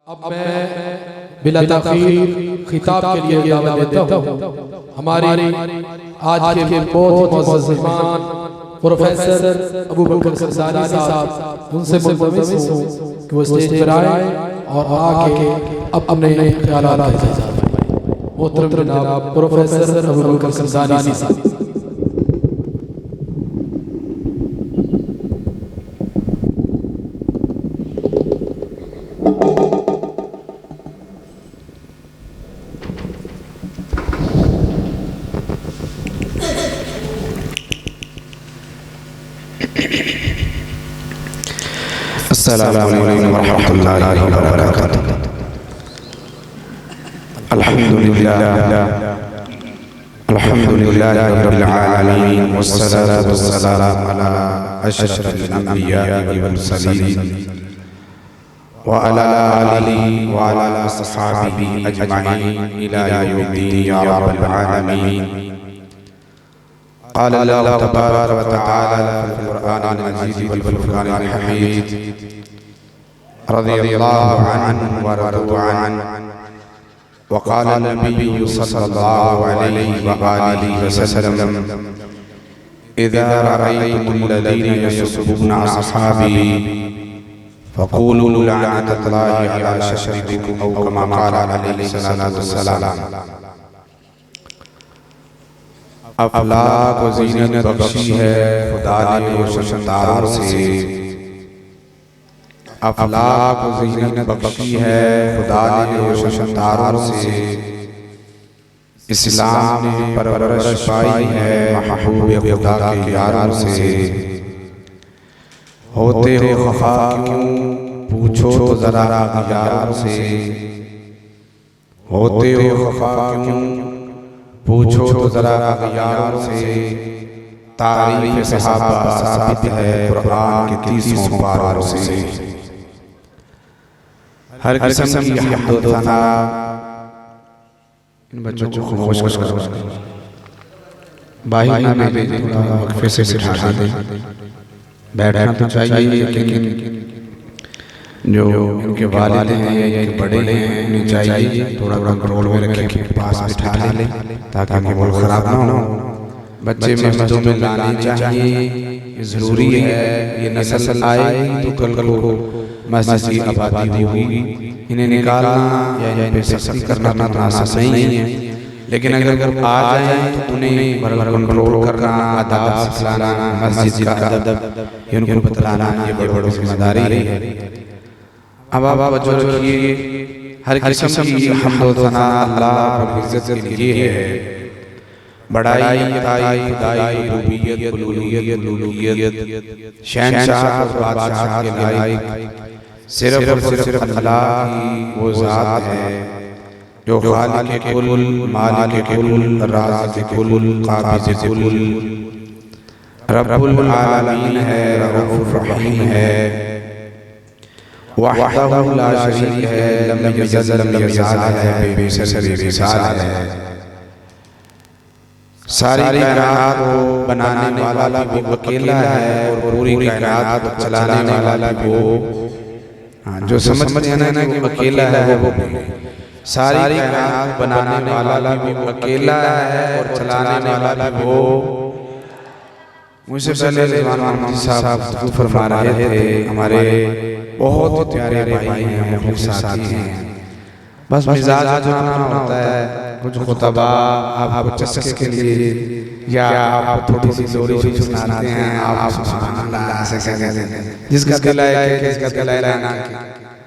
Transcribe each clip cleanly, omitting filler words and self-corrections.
अब मैं बिला तखीर खिताब के लिए दावत देता हूँ हमारे आज के बहुत मुअज़्ज़ज़ मेहमान प्रोफेसर अबू बकर ग़ज़ाली साहब, उनसे मुल्तमिस हूँ कि वो स्टेज पर आए और आके अपने ख्यालात का इज़हार करें। मोहतरम जनाब प्रोफेसर अबू बकर ग़ज़ाली साहब। अस्सलामु अलैकुम वरहमतुल्लाहि वबरकातुहू। अल्हम्दुलिल्लाहि रब्बिल आलमीन वस्सलातु वस्सलामु अला अशरफिल अंबिया'i वल मुरसलीन व अला आलिहि व अला अस्हाबिहि अजमईन इला यौमिद्दीन या रब्बल आलमीन। क़ाल अल्लाहु तबारक व तआला फ़िल क़ुरआनिल मजीद वल फ़ुरक़ानिल हमीद रज़ियल्लाहु अन्हु व रज़ू अन्हु व क़ाल नबिय्यु सल्लल्लाहु अलैहि व आलिहि वसल्लम इज़ा रअयतुमुल लज़ीना यसुब्बूना अस्हाबी फ़क़ूलू लअनतुल्लाहि अला शरीरिकुम औ कमा क़ाल अलैहि सल्लल्लाहु अलैहि वसल्लम। अफलाक को ज़ीनत बख्शी है खुदा ने रोशन तारों से। अफलाक को ज़ीनत बख्शी है खुदा ने रोशन तारों से। इस्लाम ने परवरिश पाई है महबूब खुदा के यारों से। होते हो खफा क्यों पूछो तो ज़रा यारों से। होते हो खफा क्यों पूछो तो जरा यारों से। तारीफ़ सहाबा साबित है कुरान के 30 पारों से। हर किस्म की हम्द व सना। इन बच्चों को खामोश करो, बाहर ना भेजें, थोड़ा वक्फे से बिठा दें। बैठना तो चाहिए लेकिन जो इनके वालिद हैं या बड़े हैं उन्हें चाहिए थोड़ा कंट्रोल में रखें, पास बिठा लें ताकि माहौल ख़राब ना हो। बच्चे मस्जिदों में लाने चाहिए, ये ज़रूरी है। ये नस्ल आएगी तो कल को मस्जिद की आबादी होगी। इन्हें निकालना या इन पे सख्ती करना मुनासिब नहीं है, लेकिन अगर आ जाए तो उन्हें बराबर कंट्रोल करना, आदाब सिखाना, मस्जिद का अदब ये उनको बतलाना, ये बड़ी जिम्मेदारी है। अब आप वजह रखिए, हर किस्म की हम्द व सना अल्लाह रब्बुल इज़्ज़त के लिए है। बड़ाई ताई खुदाई रुबूबियत उलूहियत शहंशाह और बादशाह के लायक सिर्फ और सिर्फ अल्लाह की वो ज़ात है जो खालिक कुल, मालिक कुल, राज़िक़ कुल, क़ाबिज़ कुल, रब्बुल आलमीन है, रऊफ़ुर रहीम है। वहदहु ला शरीक है, लम यज़ल लम यज़ाल है, बेमिसाल बेमिसाल है। सारी कायनात को बनाने वाला भी वो अकेला है और पूरी कायनात को चलाने वाला भी वो। जो समझते हैं ना कि अकेला है वो सारी कायनात बनाने वाला भी वो अकेला है और चलाने वाला भी वो। मुझसे पहले रिज़वान मोहम्मद साहब फरमा रहे थे, हमारे बहुत प्यारे भाई हैं, मुखलिस साथी हैं। बस मिजाज जो अपना होता है, कुछ खुतबा आपको चस्के के लिए या आप थोड़ी सी लोरी सुनाते हैं, आप सुभान अल्लाह ऐसे कहते हैं। जिसका दिल है किसका दिल है ना।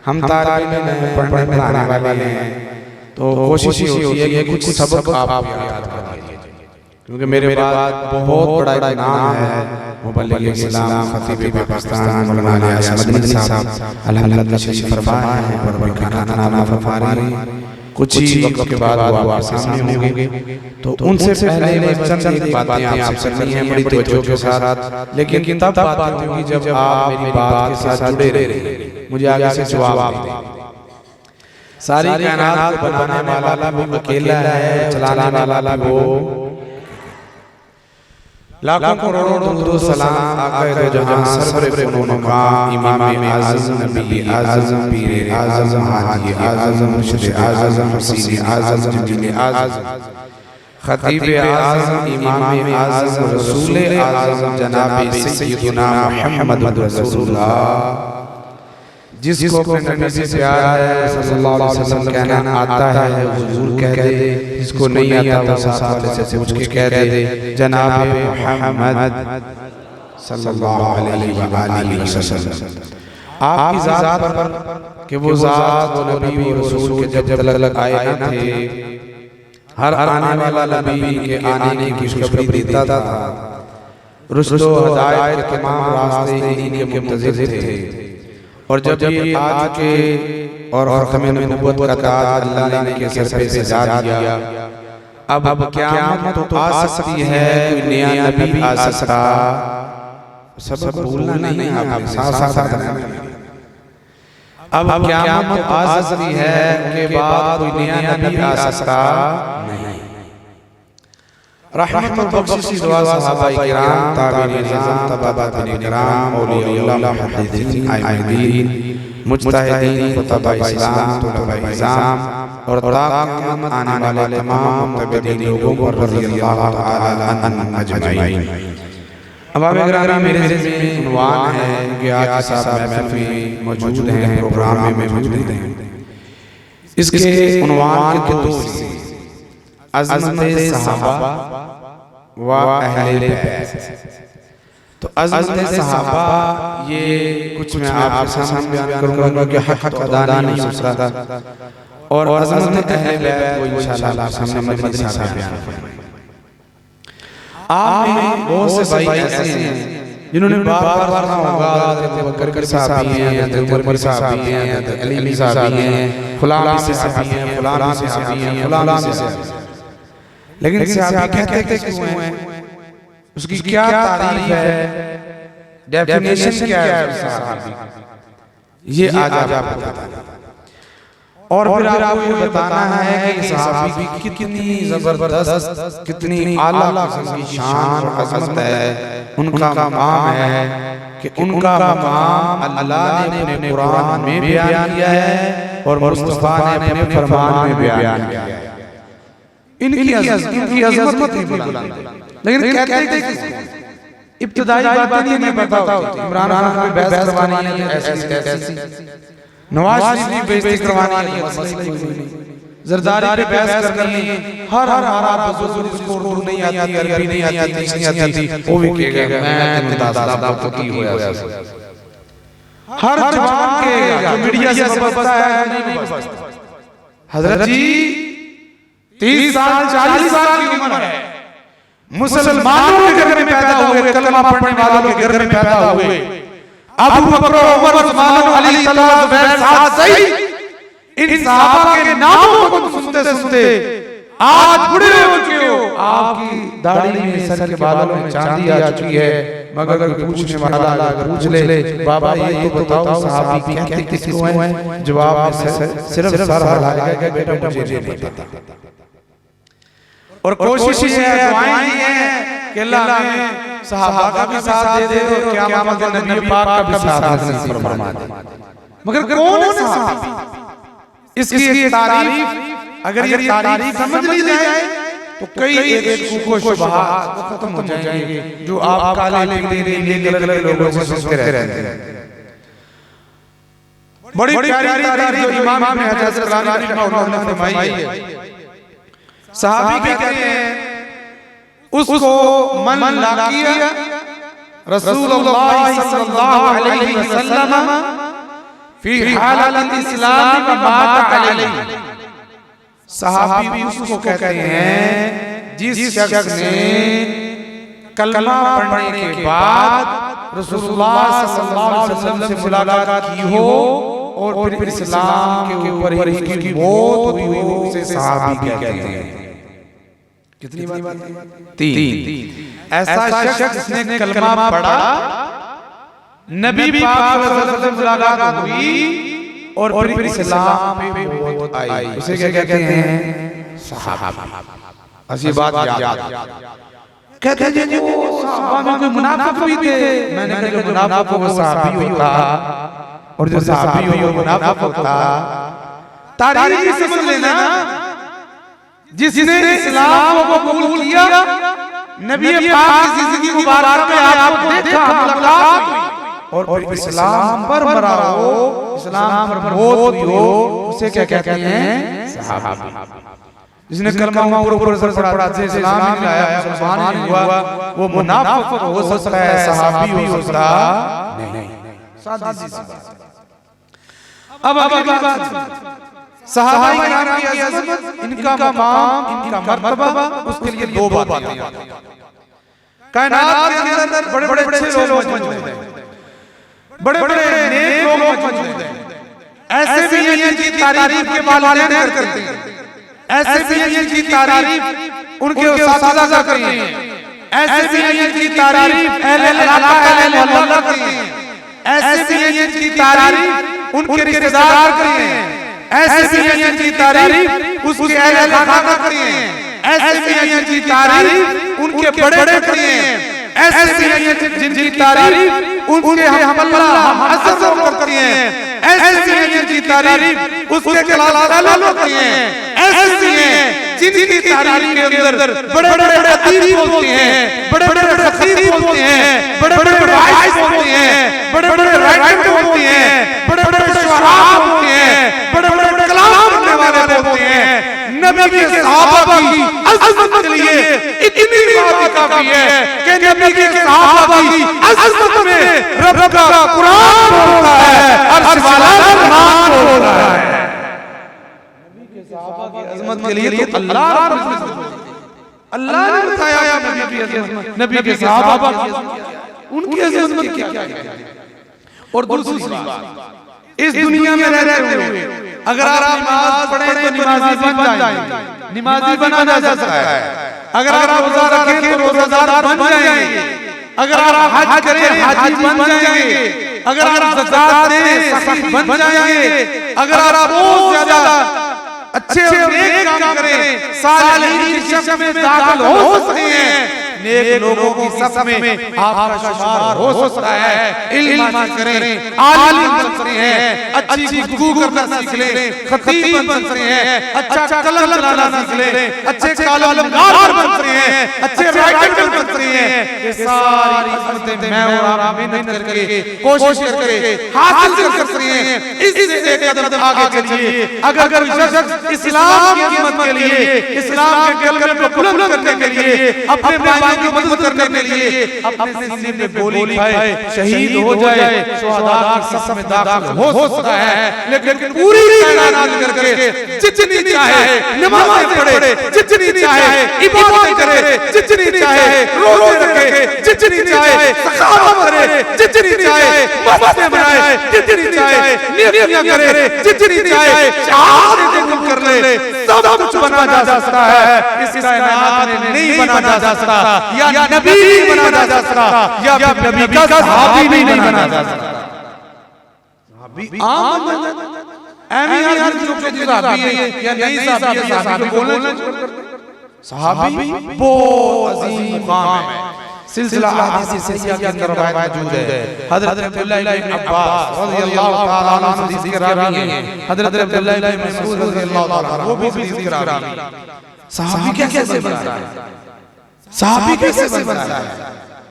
हम तालीम में पढ़ने पढ़ाने वाले हैं तो कोशिश होती है कि कुछ सबक आप याद कर लीजिए, क्योंकि मेरे बाद बहुत बड़ा नाम है मुबल्लिग इस्लाम खतीब पाकिस्तान मौलाना यासिर मदनी साहब अल्हम्दुलिल्लाह तशरीफ फरमा हैं और उनका नाम फरमा रहे हैं। कुछ ही वक्त के बाद वो आपके सामने होंगे, तो उनसे पहले मैं चंद एक बातें आपसे करनी है बड़ी तवज्जो के साथ। लेकिन तब बात होगी जब आप मेरी बात के साथ जुड़े रहेंगे, मुझे आगे से जवाब दें। सारी कायनात को बनाने वाला भी अकेला है, चलाने वाला भी वो। लाखों करोड़ों दुरूद सलाम आक़ाए दो जहां सरवरे कुनो मकाम इमाम आज़म नबी आज़म पीर आज़म हाजी आज़म मुर्शिद आज़म हसीन आज़म जमील आज़म खतीब आज़म इमाम आज़म रसूल आज़म जनाब सय्यदुना मुहम्मद रसूलुल्लाह, जिसको अपने नबी से प्यार है सल्लल्लाहु अलैहि वसल्लम कहना आता है हुजूर कह दे, जिसको नहीं आता वो साथ वाले से पूछ के कह दे जनाब मुहम्मद सल्लल्लाहु अलैहि वसल्लम। आपकी ज़ात पर कि वो ज़ात वो नबी वो रसूल के जब तलक आए न थे, हर आने वाला नबी के आने की खुशखबरी देता था। रुश्द व हिदायत के तमाम रास्ते इन्हीं के मुंतज़िर थे। और जब ये आज के और ख़त्म नबूवत का ताज अल्लाह ने इनके सर पे सजा दिया, अब क़यामत तो आ सकती है, कोई नया नबी आ सकता। सब भूलना नहीं है, आपने साथ साथ अब क़यामत आ सकती है, उसके बाद कोई नया नबी आ सकता नहीं। रहमत और बख्शिश दुआ सहाबा किराम ताबीईन निज़ाम तबाबात किराम औलिया मुहद्दिसीन आइमीन मुज्तहिदीन खुतबा इस्लाम तुलबा इज़ाम और ता क़यामत आने वाले तमाम मुतबद्दिन लोगों पर रज़ियल्लाहु तआला अन्हुम अजमईन। अब ग्रामी मेरे ज़िम्मे उन्वान है कि आज साहब महफिल में मौजूद हैं, प्रोग्राम में मौजूद हैं। इसके उन्वान के दो अज़मत सहाबा व अहले बैत। तो अज़मत सहाबा ये कुछ मैं आपके सामने बयान करूंगा कि हक तो अदा नहीं हो सकता, और अज़मत अहले बैत वो इंशाअल्लाह आपके सामने मदनी साहब बयान करेंगे। आप में बहुत से भाई ऐसे हैं जिन्होंने बार-बार सुना होगा हज़रत अबू बकर साहब भी हैं, हज़रत उमर साहब भी हैं, हज़रत अली साहब भी हैं, फलां साहब भी हैं, फलां साहब भी हैं, फलां साहब। लेकिन सहाबी कहते क्यों हैं, उसकी क्या तारीफ है, डेफिनेशन क्या है सहाबी, ये आज आपको बताना। और फिर आपको ये बताना है कि सहाबी कितनी जबरदस्त, कितनी आला किस्म की शान अज़मत है, उनका मकाम है कि उनका मकाम अल्लाह ने अपने कुरान में बयान किया है और मुस्तफा ने अपने फरमान में बयान किया है। इनकी अज़मत ही बुलंद है, लेकिन कहते इब्तिदाई बातें नहीं मैं बताता हूं। इमरान खान पे बहस करवानी है ऐसी, नवाज शरीफ की बेइज्जती करवानी है, मसला कोई नहीं। जरदारी पे बहस करनी है, हर हमारा बुजुर्ग जिसको उर्दू नहीं आती, अरबी नहीं आती, नहीं आती, वो भी कहेगा मैं दादा तो की होया। हर जवान के जो मीडिया से बसता है नहीं बसता। हजरत जी 30 साल 40 साल की उम्र है, मुसलमानों के घर में पैदा हुए, कलमा पढ़ने वालों के घर में पैदा हुए। अबू बकर, उमर, उस्मान, अली, तलहा, ज़ुबैर, साद, सईद, इन सहाबा के नामों को सुनते सुनते आज बुढ़े हो चुके हो, आपकी दाढ़ी में, सर के बालों में चांदी आ चुकी है। मगर पूछने वाला अगर पूछ ले बाबा ये तो बताओ सहाबी कहते किसको हैं, जवाब में सिर्फ सर हिलाएगा कि बेटा मुझे नहीं पता। और कोशिश ये है, दुआएं ये है कि अल्लाह हमें सहाबा का भी साथ दे दे और क़यामत के नबी पाक का भी साथ नसीब फरमा दे। मगर कौन है सहाबी, इसकी एक तारीफ अगर ये तारीफ समझ ली जाए तो कई एक शुबहात खत्म हो जाएंगे जो आप काले नीले कलर के लोगों से सुनते रहते हैं। बड़ी प्यारी तारीफ जो इमाम इब्न हजर अस्क़लानी रहमहुल्लाह ने फरमाई है। सहाबी कहते हैं उसको मन लाकिया रसूलुल्लाह सल्लल्लाहु अलैहि वसल्लम फी हालत इस्लाम व मात अलैहि। सहाबी भी उसको कहते हैं जिस शख्स ने कलमा पढ़ने के बाद रसूलुल्लाह सल्लल्लाहु अलैहि वसल्लम से मुलाकात की हो और फिर इस्लाम के ऊपर ही उसकी मौत हुई हो, उसे सहाबी कहते हैं। कितनी बात? 3। ऐसा शख्स ने कलमा पढ़ा, नबी पाक सल्लल्लाहु अलैहि वसल्लम से मुलाकात हुई और फिर इस्लाम पे मौत आई, उसे क्या कहते हैं? सहाबा। ऐसी बात याद कहते हैं जी वो सहाबा में कोई मुनाफिक भी थे। मैंने कहा जो मुनाफिक वो सहाबी होता और जो सहाबी हो वो मुनाफिक होता। तारीख समझ लेना, जिसने इस्लाम को कबूल किया, नबी पाक की जिंदगी मुबारक में आपको देखा, मुलाकात हुई और इस्लाम पर मरा हो, इस्लाम पर मौत हुई हो, उसे क्या कहते हैं? सहाबी। जिसने कलमा ऊपर से पढ़ा से इस्लाम में लाया, मुसलमान नहीं हुआ, वो मुनाफिक हो सकता है, सहाबी हो सकता नहीं। सादी सी बात। अब अगली बात, सहाबा किराम की अज़मत, इनका मकाम, इनका मर्तबा, उसके लिए दो बातें। कायनात के अंदर बड़े बड़े अच्छे लोग मौजूद हैं, बड़े बड़े नेक लोग मौजूद हैं, ऐसे भी हैं जिनकी तारीफ के वालिदैन करते हैं, ऐसे भी हैं जिनकी तारीफ उनके उस्ताद करते हैं, ऐसे भी हैं जिनकी तारीफ अहले इलाका अहले मोहल्ला करते हैं, ऐसे भी हैं जिनकी तारीफ उनके रिश्तेदार करते हैं, ऐसे भी हैं जिनकी तारीफ उसके अहले खाना करते हैं, ऐसे भी हैं जिनकी तारीफ उनके बड़े करते हैं, ऐसे भी हैं जिनकी तारीफ उनके हमअल्ला हमअज़र करते हैं, ऐसे भी हैं जिनकी तारीफ उसके कलाम करते हैं, ऐसे भी हैं जिनकी तारीफ के अंदर बड़े बड़े अदीब बोलते हैं, बड़े बड़े खतीब बोलते हैं, बड़े बड़े वाइज बोलते हैं, बड़े बड़े राइटर बोलते हैं, बड़े बड़े शुअरा बोलते हैं, बड़े बड़े कलाम करने वाले बोलते हैं। नबी के सहाबा की अज़मत के लिए इतनी बात काफी है कि नबी के सहाबा की अज़मत में रब का कुरान बोलता है, अर्श वाला रहमान बोलता है। नबी के सहाबा की अज़मत के लिए तो अल्लाह ने बताया नबी की अज़मत, नबी के सहाबा की उनकी अज़मत क्या है। और दूसरी बात, इस दुनिया में रहते हुए अगर आप नमाज पढ़ें तो नमाजी बन जाएंगे, नमाजी बना जा सकता है। अगर आप रोजा रखें तो रोजादार बन जाएंगे, अगर आप हज करें हाजी बन जाएंगे, अगर आप ज़कात दें सखी बन जाएंगे, अगर आप बहुत ज्यादा अच्छे और नेक काम करें सालिहीन की शक्ल में दाखिल हो सकते हैं, नेक लोगों की सफ में आपका शुमार हो सकता है। इल्म हासिल करें, आलिम बन सकते हैं, अच्छी गुफ्तगू करना सीख लें, खतीब बन सकते हैं, अच्छा कलम चलाना सीख लें, अच्छे कलमगार बन सकते हैं, अच्छे राइटर बन सकते हैं। ये सारी अज़मतें मैं और आप मेहनत करके कोशिश करके हासिल कर सकते हैं। इससे एक कदम आगे चलिए। अगर कोई शख्स इस्लाम की अज़मत के लिए, इस्लाम के कलमे को बुलंद करने के लिए, अपने भाइयों की मदद करने के लिए अपने सीने में गोली खाए, शहीद हो जाए, शुहदा की सफ में दाखिल हो सकता है, लेकिन पूरी कायनात करके जितनी चाहे नमाज़ें पढ़े, जितनी चाहे इबादत करे, जितनी चाहे रोजे रखे, जितनी चाहे ज़कात करे, जितनी चाहे मस्जिदें बनाए, जितनी चाहे नेकियां करे, जितनी चाहे शहादतें कबूल कर ले, सब कुछ बना जा सकता है। इस कायनात में नहीं बना जा सकता, या नबी नहीं बना जा सकता, या नबी का सहाबी नहीं बना जा सकता। सहाबी आम एमी हर जो के सहाबी है या नहीं सहाबी है, सहाबी को बोलना छोड़ कर सहाबी बहुत अजीम मुकाम है। सिलसिला अहादीस सहीह के अंदर रवायत मौजूद है। हज़रत अब्दुल्लाह इब्न अब्बास रज़ियल्लाहु तआला अन्हु से हदीस के रावी हैं, हज़रत अब्दुल्लाह इब्न मसऊद रज़ियल्लाहु तआला वो भी हदीस के रावी हैं। सहाबी कैसे बनता है, सहाबी कैसे बनता है?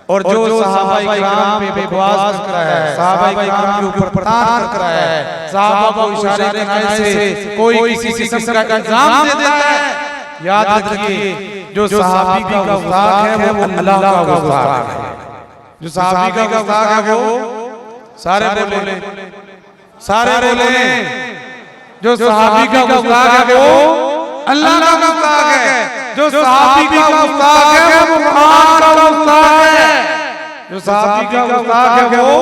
और जो सहाबा किराम पे बकवास कर रहा है, सहाबा किराम के ऊपर प्रताड़ना कर रहा है, सहाबा को इशारे करने से कोई किसी किस्म का इल्जाम दे देता है, याद रखिए जो सहाबी का गुस्ताख है वो अल्लाह का गुस्ताख है। जो सहाबी का गुस्ताख है वो सारे बोले, सारे बोले, जो सहाबी का गुस्ताख है वो अल्लाह का गुस्ताख है। जो सहाबी का गुस्ताख है वो कुरान का गुस्ताख है। जो सहाबी का गुस्ताख है वो,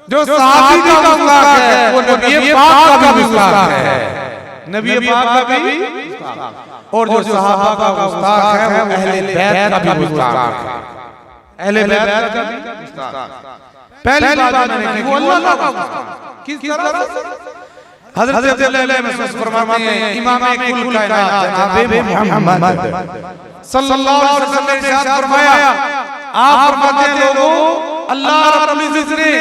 जो सहाबी का गुस्ताख है वो नबी पाक का भी गुस्ताख है, नबी पाक का भी, और जो सहाबा का गुस्ताख है वो अहले बैत का भी गुस्ताख है, अहले बैत का भी गुस्ताख। पहली बात मैंने की वो अल्लाह का गुस्ताख किस तरह से? हज़रत अब्दुल्लाह इब्न मसऊद फरमाते हैं, इमाम कुल कायनात जनाब मोहम्मद सल्लल्लाहु अलैहि वसल्लम ने इरशाद फरमाया, आप फरमाते हैं लोगों, अल्लाह रब्बुल इज्जत ने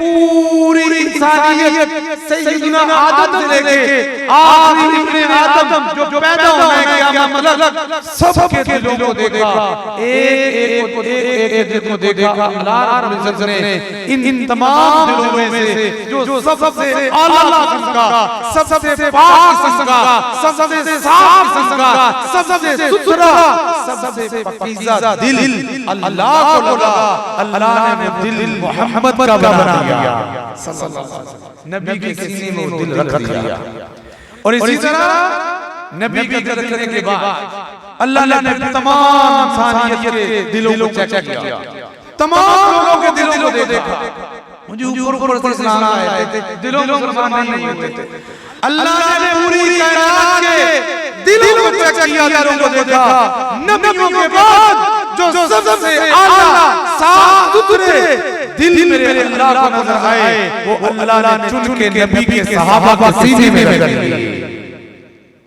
पूरी इंसानियत सैयदना आदम से लेके आखिरी इब्ने आदम जो पैदा होना है क़यामत तक सबके दिलों को देखा, एक दिल को देखा। अल्लाह रब्बुल इज्जत ने इन तमाम दिलों में से जो सबसे आला किस्म का, सबसे पाक किस्म का, सबसे साफ किस्म का, सबसे सुथरा, सबसे पाकीज़ा दिल अल्लाह को लगा। अल्लाह ने वो दिल मोहम्मद का बना दिया, नबी के सीने में वो दिल रख दिया। और इसी तरह नबी के दिल रखने के बाद अल्लाह ने तमाम इंसानियत के दिलों को चेक किया, तमाम लोगों के दिलों को देखा। मुझे ऊपर से सुना है दिलों में मुसलमान नहीं होते थे। अल्लाह ने पूरी कायनात के दिलों को चेक किया, दिलों को देखा। नबियों के बाद जो सबसे आला साफ सुथरे दिल मेरे अल्लाह को नजर आए, वो अल्लाह ने चुन के नबी के सहाबा के सीने में रख दिए।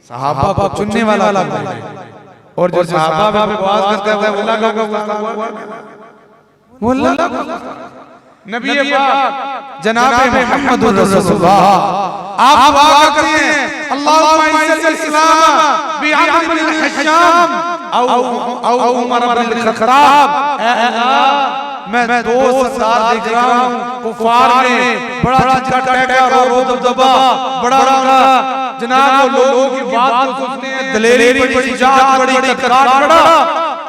सहाबा को चुनने वाला अल्लाह है, और जो सहाबा पे बात करता है वो अल्लाह का नबी पाक जनाब मुहम्मदुर रसूलुल्लाह आप दुआ करते हैं, अल्लाहुम्मा इस्सिल इस्लाम बिअमर बिन हिशाम औ उमर बिन खत्ताब। ऐ अल्लाह, मैं दो सरदार देख रहा हूँ कुफार में, बड़ा टैका रोब दबदबा, बड़ा जनाब लोगों की बात को सुनते हैं, दलेरी बड़ी, जात बड़ी, कतरार बड़ा।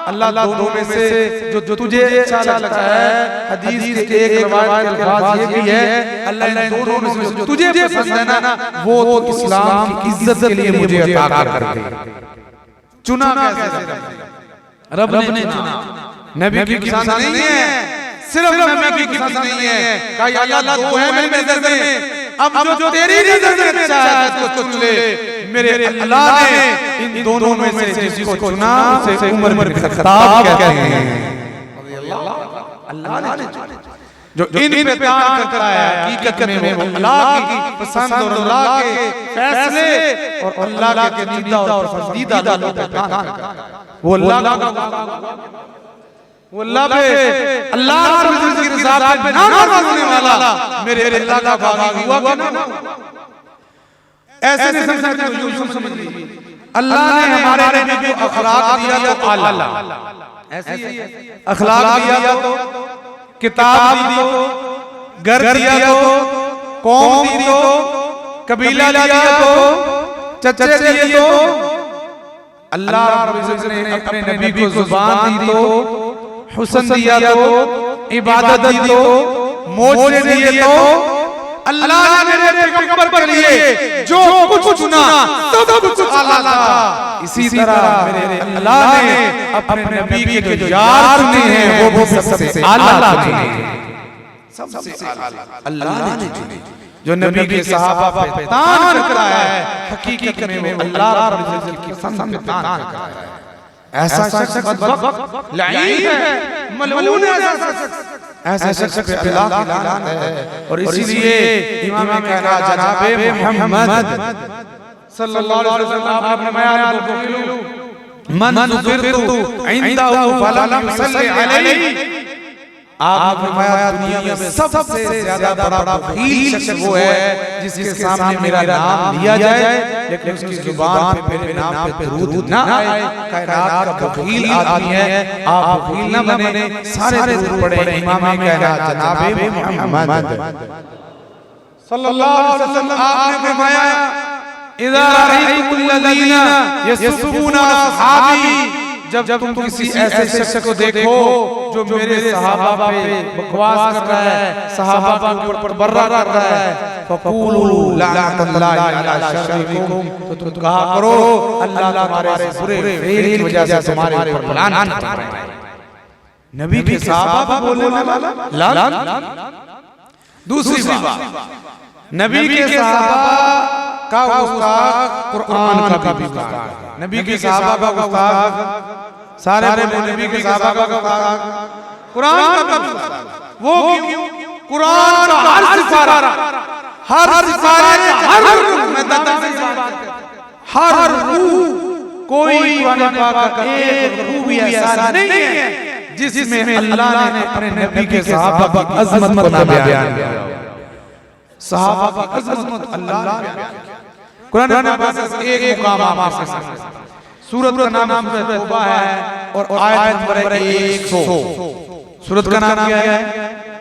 अल्लाह दोनों में से जो तुझे अच्छा लगता है, हदीस के एक रिवायत के अल्फाज ये भी है, अल्लाह ने दोनों में से जो तुझे पसंद है ना, वो तो इस्लाम की इज्जत के लिए मुझे अता कर दे। चुना कैसे? रब ने चुना। नबी की पसंद नहीं है, सिर्फ नबी की पसंद नहीं है, कहा अल्लाह दो है मेरी नजर में, अब जो तेरी नजर में अच्छा है उसको चुन ले। मेरे अल्लाह ने इन दोनों में से जिसको चुना उसे उमर बिन खत्ताब कहते हैं। अल्लाह ने जो इन पे प्यार करता है, हकीकत में वो अल्लाह की पसंद और अल्लाह के फैसले और अल्लाह के चुनिंदा और पसंदीदा लोगों पे प्यार करता है। वो अल्लाह का वो अल्लाह पे, अल्लाह की रज़ा पे नाराज़ होने वाला मेरे अल्लाह का बागी हुआ कि ना? ऐसे नहीं समझते तो यूं समझ लीजिए, अल्लाह ने हमारे नबी को अखलाक दिया तो आला, ऐसे ही अखलाक दिया तो किताब दी तो घर दिया तो कौम दी तो कबीला दिया तो चचे दिए तो अल्लाह रब्बुल इज्जत ने अपने नबी को जुबान दी तो हुस्न दिया तो इबादत दी तो मोजे दिए तो अल्लाह ने मेरे पैगंबर के लिए जो कुछ चुना सब कुछ आला था। इसी तरह मेरे अल्लाह ने अपने नबी के जो यार चुने हैं वो भी सबसे आला चुने, सबसे आला अल्लाह ने चुने। जो नबी के सहाबा पे तान कर रहा है, हकीकत में वो अल्लाह रब्बुल इज्जत की पसंद पे तान कर रहा है। ऐसा शख्स बदबख्त लाइन है, मलऊन है ऐसा शख्स पे अल्लाह की लानत है। और इसीलिए इमाम कायनात जनाब मुहम्मद सल्लल्लाहु अलैहि वसल्लम आपने फरमाया, मन ज़ुकिरतु इंदहु फलम युसल्ली अलैहि। आपने फरमाया दुनिया में सबसे ज्यादा बड़ा बखील शख्स वो है जिसके सामने मेरा नाम लिया जाए लेकिन उसकी जुबान पे मेरे नाम पे दरूद ना आए। कायनात का बखील आदमी है, आप बखील ना बने, सारे दरूद पढ़े इमाम कायनात जनाब मुहम्मद सल्लल्लाहु अलैहि वसल्लम। आपने फरमाया, इज़ा रअयतुल्लज़ीना यस्बूना असहाबी, जब तुम किसी ऐसे शख्स को देखो जो मेरे सहाबा पे बकवास कर रहा है, सहाबा के ऊपर बर्रा कर रहा है, फक़ूलू लअनतुल्लाहि अला शर्रिकुम, तो तुम कहा करो अल्लाह तुम्हारे बुरे फेल की वजह से तुम्हारे ऊपर लानत करे। नबी के सहाबा बोलने वाला लानत। दूसरी बात, नबी के सहाबा का उस्ताद कुरान का भी उस्ताद, नबी के सहाबा का उस्ताद सारे बोले नबी के सहाबा का उस्ताद कुरान का भी उस्ताद। वो क्यों? कुरान का हर सिपारा, हर सिपारे का हर मैदान में हर रूह कोई कुरान पाक का एक रुकू भी ऐसा नहीं है जिसमें अल्लाह ने अपने नबी के सहाबा की अज़मत को ना बयान किया। सहाबा की अज़मत अल्लाह ने बयान किया। कुरान पाक का एक मुकाम आपसे सूरत का नाम सूरत तौबा है और आयत नंबर 100। सूरत का नाम क्या है?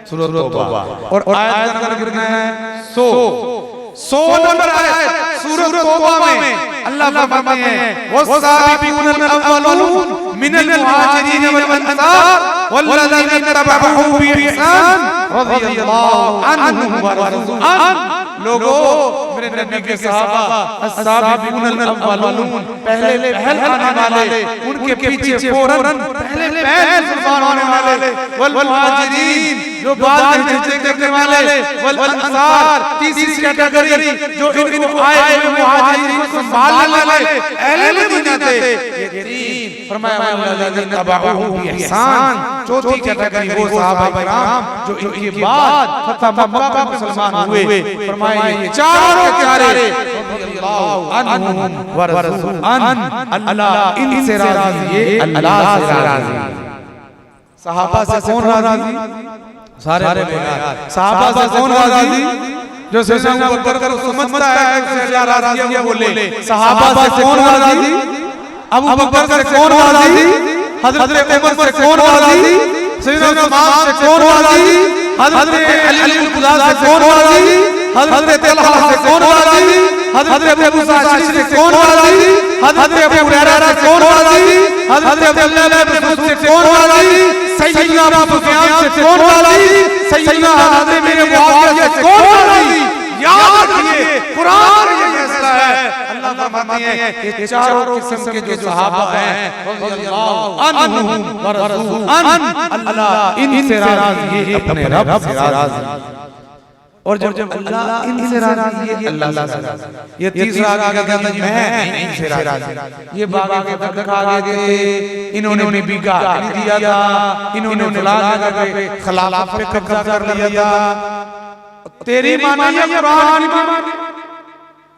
सूरत तौबा। और आयत का नंबर कितना है? 100 नंबर आयत सूरत तौबा में अल्लाह फरमाते हैं वस्साबिकूनल अव्वलून मिनल मुहाजिरीन वल अंसार वल्लज़ीना तबअूहुम बिइहसान रज़ियल्लाहु अन्हुम व रज़ू अन। लोगों, मेरे नबी के सहाबा अस्साबिकूनल अव्वलून, पहले आने वाले, उनके पीछे फौरन पहले मुसलमान होने वाले, वल मुहाजिरीन जो बाद में हिजरत करने वाले, वल अंसार तीसरी कैटेगरी जो इनको आए हुए मुहाजिरीन को संभालने वाले अहले मदीना थे। ये तीन फरमाया वल्लज़ीना तबअूहुम बिइहसान, चौथी कैटेगरी वो सहाबा किराम जो इनके बाद फतह मक्का में मुसलमान हुए। फरमाया ये चारों प्यारे रज़ियल्लाहु अन्हुम व रज़ू अन, अल्लाह इनसे राज़ी है, अल्लाह से राज़ी। सहाबा से कौन राज़ी? सारे बेकार। सहाबा से कौन राज़ी? जो सैयदना अबू बकर को समझता है उससे अल्लाह राज़ी है बोले। सहाबा से कौन राज़ी? अबू बकर से कौन राज़ी? हज़रत उमर से कौन राज़ी? सैयदना उस्मान से कौन राज़ी? हज़रत अली से कौन राज़ी? हज़रत तलहा से कौन राज़ी? हज़रत अबू साइद से कौन राज़ी? हज़रत अबू हुरैरा से कौन राज़ी? हज़रत अब्दुल्लाह इब्न मसऊद से कौन राज़ी? सैयदना अबू सुफयान से कौन राज़ी? सैयदना हज़रत मेरे मुआविया से कौन राज़ी? याद रखिए, कुरान ये फैसला है। अल्लाह फरमाते हैं ये चारों किस्म के जो सहाबा हैं रज़ियल्लाहु अन्हुम व रज़ू अन, अल्लाह इनसे राज़ी है, अपने रब से राज़ी। और जब अल्लाह इनसे राज़ी है, अल्लाह से राज़ी। ये तीसरा आगे कहता है मैं इनसे राज़ी। ये बाबा के बरकत आगे थे, इन्होंने बीबी का नहीं दिया था, इन्होंने फलां जगह पे खिलाफत पे कब्जा कर लिया था। तेरी मानी है कुरान की?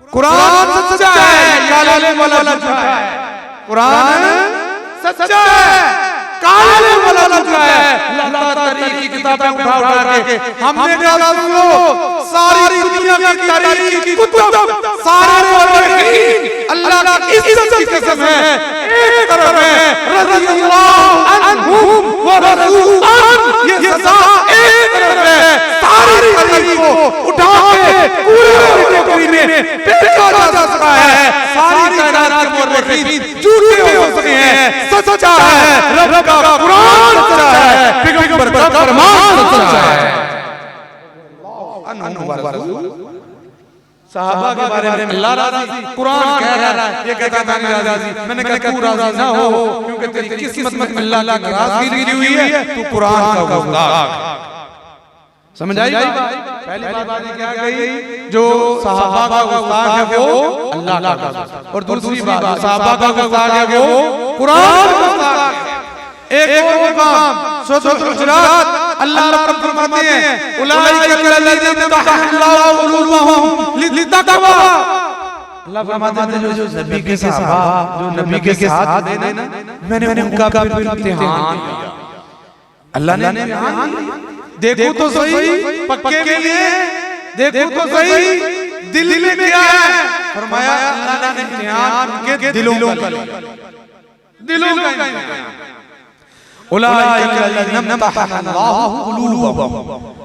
कुरान सच्चा है, काले वाला झूठा है। कुरान सच्चा है, काले वाला झूठा है। अल्लाह तारीख की किताबें उठा के हमने कहा सुनो, सारी दुनिया की तारीख की कुतुब, सारे मुअल्लिफीन, अल्लाह की इज्जत की कसम है, एक तरफ है रज़ियल्लाहु अन्हुम व रज़ू अन, ये सजा एक तरफ है। सारी तारीख को उठा के पूरे टोकरी में फेंका जा सकता है। सारी कायनात के मुअल्लिफीन झूठे हो सकते हैं, सच्चा है रब का कुरान, सच्चा है पैगंबर का फरमान, सच्चा है। सहाबा के बारे में अल्लाह राज़ी, कुरान कह रहा है, ये कहता मैं नहीं राज़ी। मैंने कहा तू राज़ी ना हो, क्योंकि तेरी किस्मत में अल्लाह की नाराज़गी लिखी हुई है, तू कुरान का गुस्ताख। समझ आई बात? पहली बात क्या गई? जो सहाबा का गुस्ताख है वो अल्लाह का गुस्ताख, और दूसरी बात सहाबा का गुस्ताख है वो कुरान का गुस्ताख है। एक और मुकाम सूरह हुजरात अल्लाह रब फरमाते हैं उलाइका कल्लज़ीना तहल्लाहु क़ुलूबुहुम लित्तक़वा। अल्लाह फरमाते हैं जो नबी के सहाबा, जो नबी के साथ देना ना, मैंने उनका फिर इम्तिहान लिया। अल्लाह ने इम्तिहान लिया। देखो तो सही पक्के में है, देखो तो सही दिल में क्या है। फरमाया अल्लाह ने इम्तिहान उनके दिलों का लिया, दिलों का इम्तिहान। उलाइका लज़ीना तहल्लाहु क़ुलूबुहुम,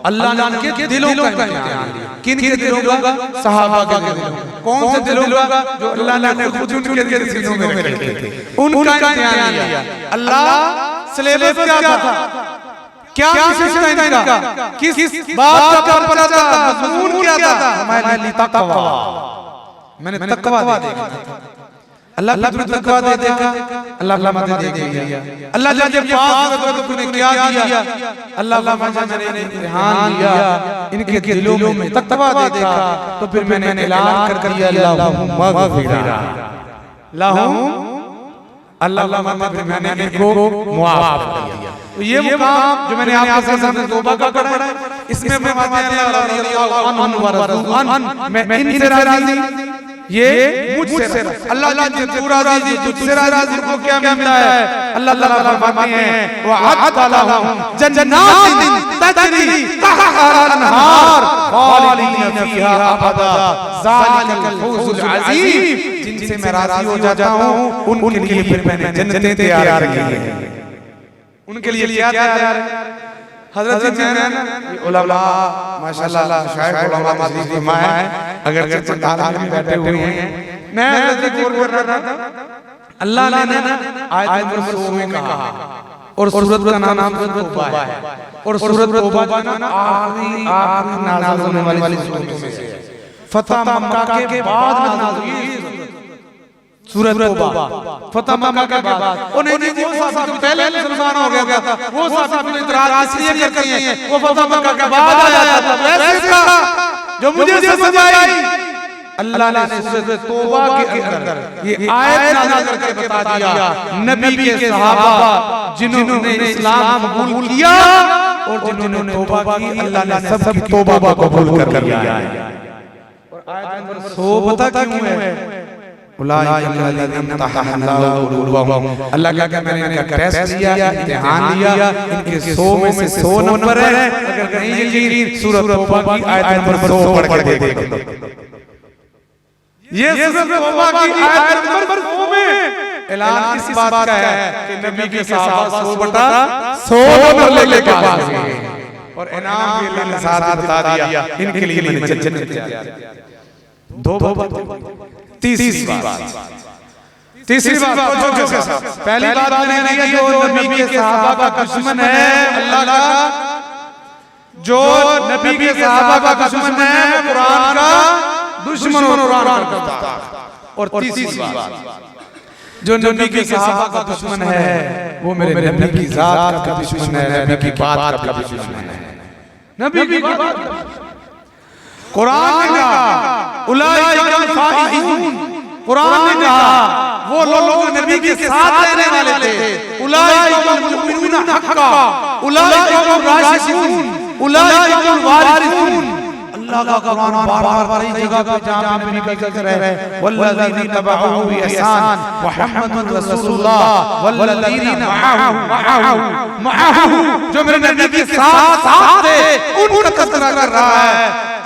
अल्लाह ने उनके दिलों का इम्तिहान लिया। किन के दिलों का? सहाबा के दिलों का। कौन से दिलों का? जो अल्लाह ने खुद उनके सीनों में रखे थे, उनका इम्तिहान लिया। अल्लाह सिलेबस क्या था, क्या विशेषता इनका, किस बात का पता था, मजमून क्या था? हमारे लिए तकवा, मैंने तकवा देखा था। अल्लाह तुझे तकवा दे देगा, अल्लाह दे दिया। अल्लाह जब पास हुआ तो तूने क्या दिया? अल्लाह मैंने इम्तिहान लिया, इनके दिलों में तकवा देखा, तो फिर मैंने ऐलान कर दिया अल्लाहुम्मा मग़फ़िरा लहुम, अल्लाह फिर मैंने इनको मुआफ़ कर दिया। तो ये मुकाम जो मैंने आपके सामने तौबा का पढ़ा है, इसमें फरमाते हैं अल्लाह रज़ियल्लाहु अन्हु व रज़ू अन, मैं इनसे राज़ी, ये मुझसे अल्लाह तू राजी तुझसे राजी को क्या मिलता है? अल्लाह ताला फरमाते हैं वअदत लहुम जन्नातिन तजरी तहताहा अनहार खालिदीन फीहा अबदा ज़ालिकल फौज़ुल अज़ीम। जिनसे मैं राजी हो जाता हूं उनके लिए फिर मैंने जन्नतें तैयार की हैं। उनके लिए क्या तैयार है? हजरत जी ने उलमा माशाल्लाह शायद उलमा दी फरमाए अगर ताला में बैठे हुए हैं। मैं हजरत जी गौर कर रहा था, अल्लाह ने ना आयत नंबर 100 में कहा और सूरत का नाम तौबा है और सूरत तौबा ना आखिरी नाज़िल होने वाली सूरतों में से है। फतह मक्का के बाद नाज़िल हुई सूरत तौबा। फतह मक्का के बाद और नहीं वो साहब पहले मुसलमान हो गया था, वो साहब इतराज इसलिए करते हैं वो फतह मक्का के बाद आया था। वैसे का जो मुझे समझ आई, अल्लाह ने सूरत तौबा के अंदर ये आयत नाज़िल करके बता दिया नबी के सहाबा जिन्होंने इस्लाम कबूल किया और जिन्होंने तौबा की, अल्लाह ने सबकी तौबा को कबूल कर लिया है। और आयत नंबर 100 पता क्यों है? अल्लाह का मैंने इनका टेस्ट लिया, इम्तिहान लिया, इनके 100 में से 100 नंबर है। अगर नहीं यकीन सूरत तौबा की आयत नंबर 100 पढ़ के देखो। ये सूरत तौबा की आयत नंबर 100 में ऐलान इस बात का है कि नबी के सहाबा 100/100 नंबर लेके पास गए और इनाम भी अल्लाह ने साथ बता दिया इनके लिए मैंने जन्नत तैयार की। दो बात। तीसरी बात पहली बात मैंने की जो नबी के सहाबा का दुश्मन है अल्लाह का, जो नबी के सहाबा का दुश्मन है कुरान का दुश्मन और कुरान का। और तीसरी बात जो नबी के सहाबा का दुश्मन है वो मेरे नबी की जात का दुश्मन है, नबी की बात का दुश्मन है। नबी की बात कुरान ने कहा उलाइकल फाइज़ून, कुरान ने कहा वो लोग नबी के साथ रहने वाले थे। उलाइकल मुमिनून हक्का, उलाइकल राशिदून, उलाइकल वारिसून। अल्लाह का कुरान बार-बार कई जगह पे जहां पे नबी का जिक्र है वल्लज़ीना तबअहू बिइहसान मुहम्मदुर रसूलुल्लाह वल्लज़ीना मअहू जो मेरे नबी के साथ थे उनका तज़किरा कर रहा है।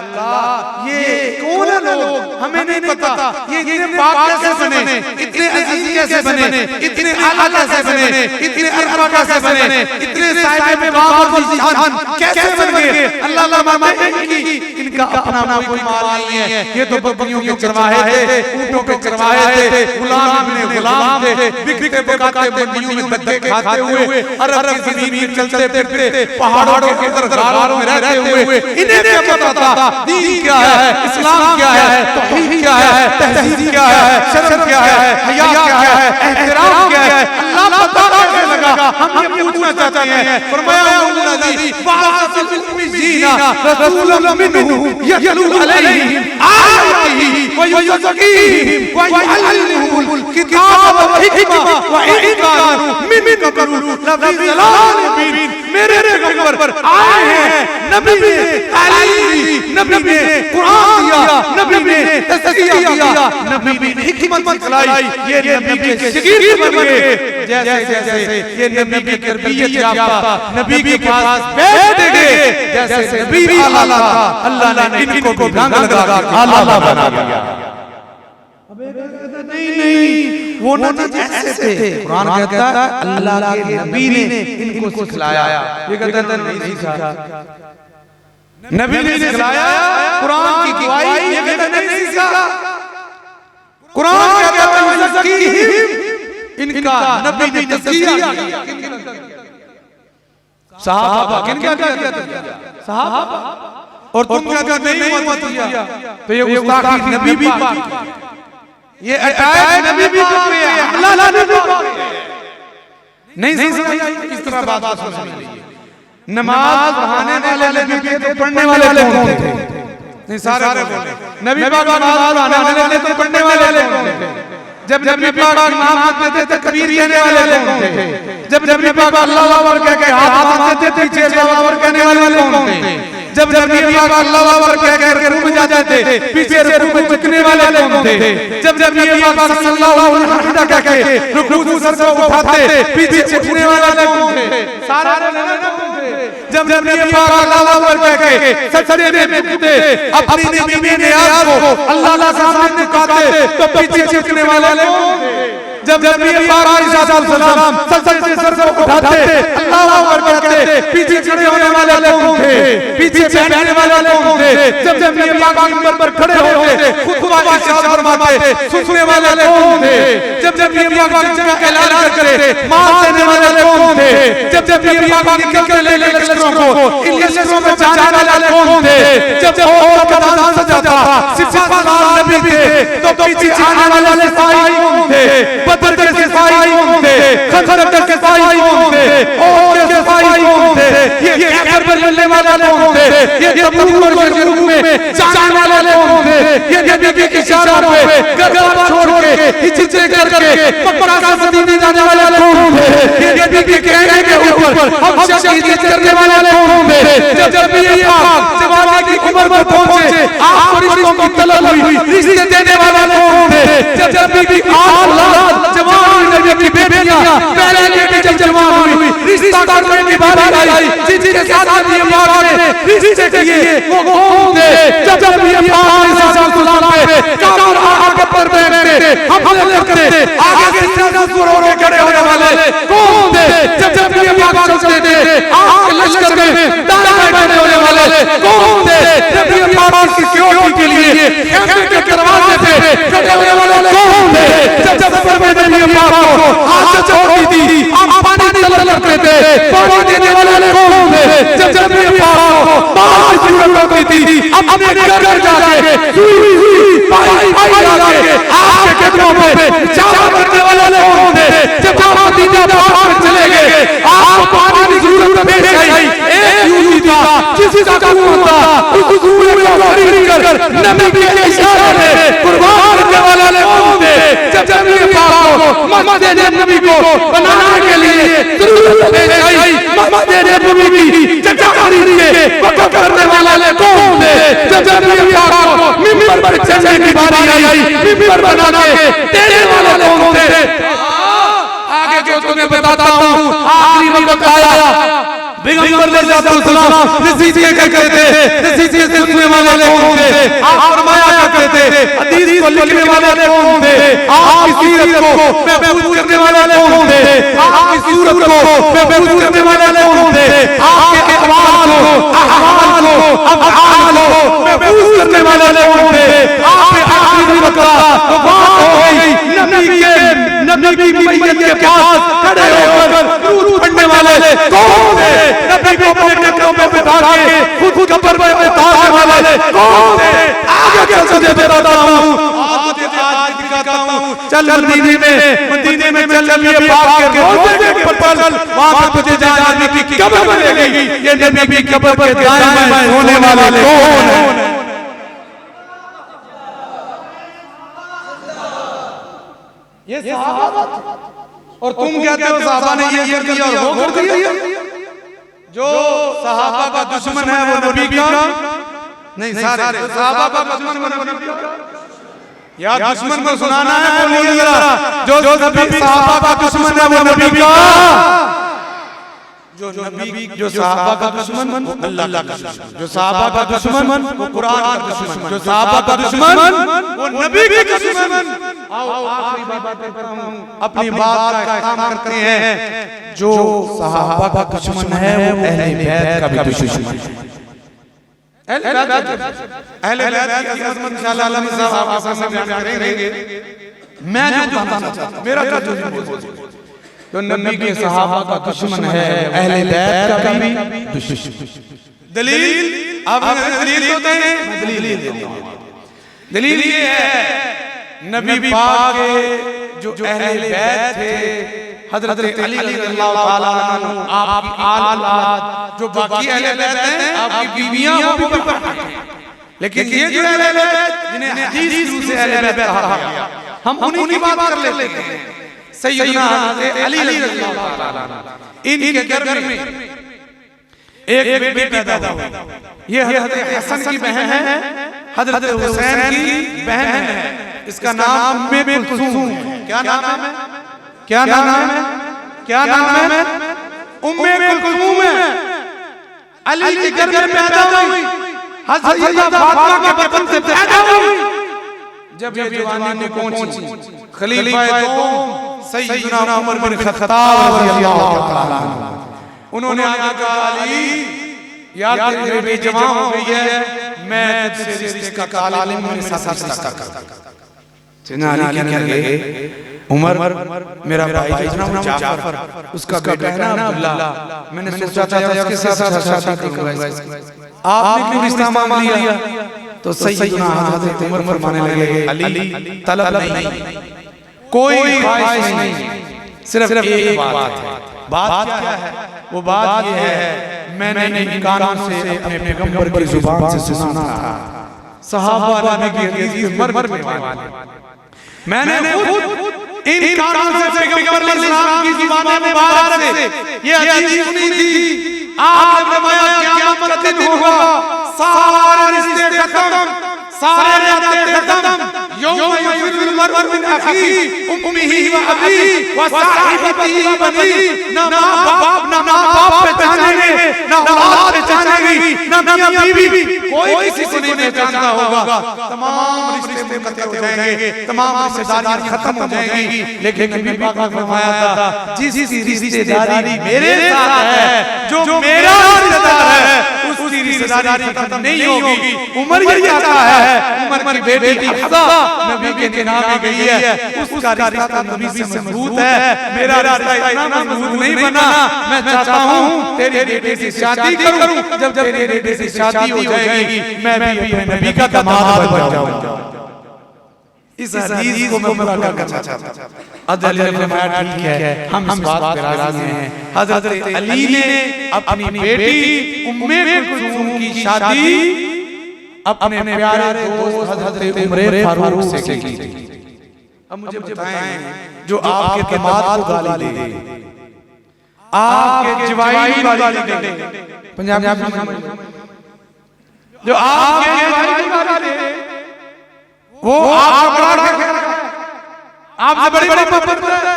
अल्लाह ये कौन है लोग हमें नहीं पता, ये इतने पाक कैसे बने, इतने अजीज कैसे बने, इतने आला कैसे बने, इतने अरबा कैसे बने, इतने साहिब में बाब और जिहान कैसे बन गए। अल्लाह फरमाते हैं इनका अपना कोई माल नहीं है, ये तो बकरियों के चरवाहे थे, ऊंटों के चरवाहे थे, गुलाम ने गुलाम थे, बिकते बकाते मंडियों में धक्के खाते हुए अरब की जमीन में चलते फिरते पहाड़ों के अंदर गारों में रहते हुए इन्हें क्या पता था दीन क्या है, इस्लाम क्या है, तौहीद क्या है, तहजीब क्या है, शर्म क्या है, हया क्या है, एहतराम क्या है। अल्लाह बताने लगा हम ये पूछना चाहते हैं। फरमाया उन्नदी बाअस फिल उम्मीयीना रसूलन मिनहुम यतलू अलैहिम आयातिही व युज़क्कीहिम व युअल्लिमुहुल किताब व हिकमा व इन कानू मिन कबलु लफी ज़लालिम मुबीन। मेरे पैगंबर आए हैं, नबी ने तालीम दी, नबी ने कुरान दिया, नबी ने तज़किया किया, नबी ने हिकमत सिखाई, ये नबी के शागिर्द बन गए। जैसे जैसे ये नबी की तरबियत याफ्ता नबी के पास बैठ गए, जैसे नबी आला था अल्लाह ने इनको भी रंग लगा के आला बना दिया। नहीं वो ना ऐसे थे। कुरान कहता है अल्लाह के नबी ने इनको सिखाया, ये कहता नहीं सीखा, नबी ने सिखाया कुरान की गवाही, ये कहता नहीं सीखा। कुरान कहता है युज़क्कीहिम, इनका नबी ने तज़किया किया। सहाबा किनका किया? सहाबा। और तुम कहते नहीं मत किया, तो ये गुस्ताखी नबी भी पाक, ये अटैक नबी भी पाक है, हमला नबी पाक है। नहीं समझ आई किस तरह बात समझ लीजिए। नमाज पढ़ाने वाले नबी थे तो पढ़ने वाले कौन थे? नहीं सारे बोले नबी पाक नमाज पढ़ाने वाले थे तो पढ़ने वाले कौन थे? जब नबी पाक नाम लेते थे तकबीर कहने वाले कौन थे? जब नबी पाक अल्लाह अकबर कह के हाथ मारते थे पीछे अल्लाह अकबर कहने वाले कौन थे? जब नबी पाक अल्लाह अकबर कह के रुक जाते थे पीछे रुकू में झुकने वाले कौन थे जब जब ये पाक सल्लल्लाहु अलैहि वसल्लम कहके रुकू सर को उठाते पीछे झुकने वाले कौन थे सारे जब जब ये पाक अल्लाह अकबर कहके सजदे में झुकते अपनी नबी ने याद को अल्लाह सामने झुकाते तो पीछे झुकने वाले कौन थे जब जब ये पाक सल्लल्लाहु सजदे से सर को उठाते अल्लाह अकबर कहते पीछे खड़े होने वाले कौन थे पीछे बैठने वाले कौन थे जब जब ये पाक मिंबर पर खड़े होते खुतबा इरशाद फरमाते सुनने वाले कौन थे जब जब ये पाक जंग का ऐलान करते मार देने वाले कौन थे जब जब ये पाक निकल के ले लश्करों को इन लश्करों में जाने वाले कौन थे जब जब और का मैदान सजा था सिफात नबी थे तो पीछे आने वाले सिपाही कौन थे बदर के सिपाही कौन थे खंदक के सिपाही कौन थे और के सिपाही कौन थे ये खैबर में मिलने वाले कौन थे ये तबूक और यरमुक में जाने वाले कौन थे ये नबी के इशारों पे गर्दन छोड़ के हिचके करके मक्का से मदीने जाने वाले कौन थे ये नबी के कहने के ऊपर हम शहीद करने वाले कौन थे जब जब ये पाक जवानी की उम्र पर पहुंचे आपको रिश्तों की तलब हुई रिश्ते देने वाले कौन थे जब जब भी औलाद जवान नबी की बेटियां पहले बेटी जब जवान हुई रिश्ता करने की बारी आई जिसके साथ ये पाक ने रिश्ते किए वो कौन थे जब जब ये पाक सल्लल्लाहु अलैहि वसल्लम पे काफिर आगे पर बैठते हमले करते आगे से सीधा सुरों में खड़े होने वाले कौन थे जब जब ये पाक चलते थे आगे लश्कर में दाएं बैठने होने वाले कौन थे जब ये पाक की सिक्योरिटी के लिए कैंप के दरवाजे पे खड़े होने वाले कौन थे जब जब पर में ये पाक को हाथ छोड़ती थी हम पानी तलब करते थे पानी देने वाले कौन थे जब जब ये पाक को बाहर से जरूरत होती थी अपने घर जाके सुई पाई जाके आपके कदमों पे चावा करने वाले कौन थे जब जब मदीना पाक चले गए आपको पानी की जरूरत पेश आई एक यूदी था जिसका कुआं था उस कुएं को खरीद कर नबी के इशारे से कुर्बान करने वाले कौन थे जब जब ये पाक को मस्जिद नबी को बनाने के लिए जरूरत पेश आई मस्जिद नबी की जगह खरीद के वक़्फ करने वाले कौन थे जब जब ये पाक को मिंबर पर चढ़ने की बारी आई मिंबर बना के देने वाले कौन थे आगे जो तुम्हें बताता हूं आखिरी वक्त आया पैगंबर सल्लल्लाहु नसीजे क्या कहते नसीजे से सुनने वाले कौन थे आप फरमाया क्या कहते हदीस को लिखने वाले कौन थे आपकी सीरत को महफूज करने वाले कौन थे आपकी सूरत को महफूज करने वाले कौन थे आपके अहवाल को अफआल को महफूज करने वाले कौन थे आपके आखिरी वक्त वफात हो गई नबी की मैयत के पास खड़े होकर दुरूद पढ़ने वाले कौन थे नबी को अपने कंधों पे बिठा के खुद कब्र पे उतारने वाले कौन थे आगे क्या तुझे बताता हूं आज दिखाता हूं चल मदीने में चल ये पाक के रोजे के ऊपर वहां पर तुझे जाने की कब्र मिलेगी ये नबी की कब्र के दाएं बाएं होने वाले कौन हैं ये सहाबा और तुम कहते हो सहाबा ने ये कर दिया और वो कर दिया जो सहाबा का दुश्मन है वो नबी का नहीं सारे सहाबा का दुश्मन वो नबी का यार दुश्मन को सुनाना है बोलिए जरा जो नबी सहाबा का दुश्मन है वो नबी का जो सहाबा का दुश्मन वो अल्लाह का दुश्मन जो सहाबा का दुश्मन वो कुरान का दुश्मन जो सहाबा का दुश्मन वो नबी का दुश्मन आओ आखिरी बातें करता हूं अपनी बात का इख्तिताम करते हैं जो सहाबा का दुश्मन है वो अहले बैत का भी दुश्मन है अहले बैत की अज़मत इंशाअल्लाह अल्लाह साहब आपके सामने बयान करेंगे मैं जो बताना चाहता हूं मेरा तर्जुमा तो नबी के सहाबा का दुश्मन है अहले बैत का भी दुश्मन दलील आप दलील तो दें मैं दलील देता हूं दलील ये है नबी पाक के जो अहले बैत थे हजरत अली रज़ियल्लाहु ताला अन्हु आपकी आल औलाद जो बाकी अहले बैत हैं आपकी बीवियां वो भी पढ़ हैं लेकिन ये जो अहले बैत जिन्हें हदीस से अहले बैत कहा गया हम उन्हीं की बात कर लेते हैं सैयदना अली रज़ियल्लाहु ताला इनके घर में एक बेटी पैदा हुई ये हजरत हसन की बहन है हजरत हुसैन की बहन है, इसका नाम उम्मे कुलसूम है। क्या नाम है? क्या नाम है? क्या नाम है? उम्मे कुलसूम है। अली के घर में पैदा हुई, हज़रत फातिमा के बतन से पैदा हुई। जब ये जवानी को पहुंची, खलीफा दोम सैयदना उमर बिन खत्ताब रज़ियल्लाहु ताला अन्हु, उन्होंने आगे कहा, अली यार तेरी बेटी जवान हो गई है, मैं तुझसे रिश्ते का ताल्लुक मेरे साथ रिश्ता करता। सैयदना अली क्या कहे, उमर मेरा भाई जो ना जाफर, उसका बेटा है ना अब्दुल्ला, मैंने सोचा था उसके साथ शादी करूंगा, आपने क्यों रिश्ता मांग लिया? तो सैयदना हज़रत उमर फरमाने लगे, अली तलब नहीं, कोई ख्वाहिश नहीं, सिर्फ एक बात है। बात क्या है? वो बात ये है, मैंने इन कानों से अपने पैगंबर की जुबान से सुना था, सहाबा नबी की हदीस में मरने वाले, मैंने खुद इन कानों से पैगंबर इस्लाम की जुबान मुबारक से ये हदीस सुनी थी। आपने फरमाया क़यामत का दिन होगा, सारे रिश्ते खत्म, सारे नाते खत्म, यौम यफ़िरुल मर्'उ मिन अख़ीही उम्मिही व अबीही व साहिबतिही व बनीही, ना बाप ना बाप पहचानेंगे, ना औलाद पहचानेगी, ना मियां बीवी, कोई किसी को नहीं पहचानता होगा। तमाम रिश्ते मुनक़ते हो जाएंगे, तमाम रिश्तेदारियां खत्म हो जाएंगी। लेकिन नबी पाक ने फरमाया था, जिसकी रिश्तेदारी मेरे साथ है, जो मेरा रिश्तेदार है, उसकी रिश्तेदारी खत्म नहीं होगी। उमर ये चाहता है, उमर की बेटी हफ्सा नबी के निकाह में गई है, उसका रिश्ता नबी से मजबूत है, मेरा रिश्ता इतना मजबूत नहीं बना। मैं चाहता हूँ तेरी बेटी से शादी करूँ, जब तेरी बेटी से शादी हो जाएगी मैं भी अपने नबी का दामाद बन जाऊँगा। इस हदीस को मैं पूरा करना चाहता हूँ। हज़रत अली ने फरमाया ठीक है, हम इस बात पे राज़ी हैं। हज़रत अली ने अपनी बेटी उम्मे कुलसूम की शादी अपने प्यारे दोस्त हज़रत उमर फारूक से की। अब मुझे बताएं, जो आपके दामाद को गाली दे, आपके जवाई को गाली दे, पंजाबी में जो आपके जवाई को गाली दे, वो आपसे बड़ी मोहब्बत करता है।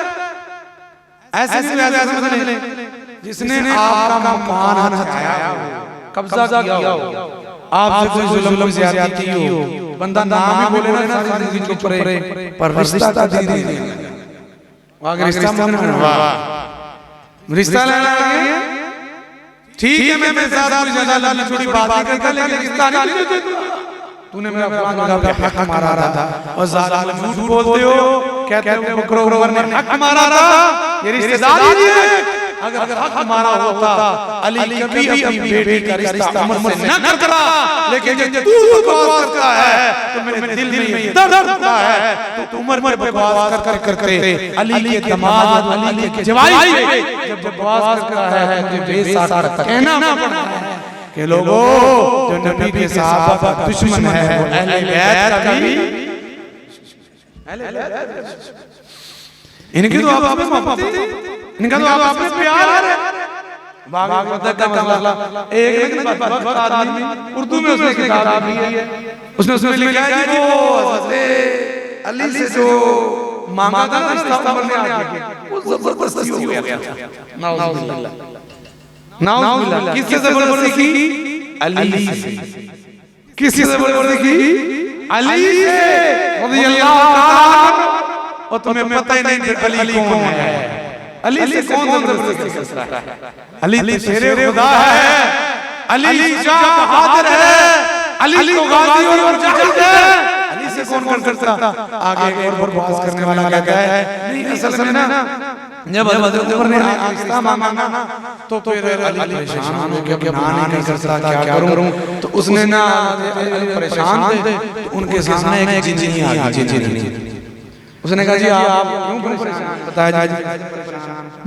ऐसे समझ लें, जिसने आपका मकान हथियाया हो, कब्जा किया हो, आपसे कोई जुल्म ज़्यादती की हो, बंदा नाम ही बोले ना जिंदगी के ऊपर, पर रिश्ता दी नहीं, आगे रिश्ता मांगना, रिश्ता लेना है ठीक है, मैं मेरे साथ कोई ज्यादा छोटी बात नहीं करता, लेकिन रिश्ता नहीं देता। तूने मेरा फलाना का हक मारा था और जालिम झूठ बोलते हो, कहते हो बकरो उमर ने हक मारा था, ये रिश्तेदारी है। अगर हक मारा होता अली कभी भी अपनी बेटी का रिश्ता उमर से न करता, लेकिन जब तू बकवास करता है तो मेरे दिल में ये दर्द होता है। तो उमर पे बकवास करते अली के दामाद अली के जवाई पे जब बकवास करता है तो बेसार कहना पड़ता है कि लोगों, जो नबी के सहाबा का दुश्मन है वो अहले बैत का भी, इनकी तो आप में मोहब्बत है, इनका तो आप में प्यार है। भागवत का मसला, एक वक्त आदमी उर्दू में उसने किताब ली है, उसने लिखा है कि वो हज़रत अली से जो मांगा था ना रिश्ता उमर ने आके, वो जबरदस्ती हो गया। नाउज़ुबिल्लाह, किससे जबरदस्ती की? अली से। किससे जबरदस्ती की? अली से रज़ियल्लाहु ताला। और तुम्हें पता ही नहीं अली कौन है, अली से कौन जबरदस्ती करता है? अली तो शेरे खुदा है, अली शाह बहादुर है, अली तो गाजी और मुजाहिद है, अली से कौन कर सकता? आगे और बकवास करने वाला कहता है नहीं, असल में ना जब हज़रत उमर ने रिश्ता मांगा ना तो फिर अली परेशान हो गया कि ना नहीं कर सकता, क्या करूं? तो उसने ना अली परेशान थे, तो उनके सामने एक जिन्नी आ गई, जिन्नी। उसने कहा जी आप क्यों परेशान? बताया जी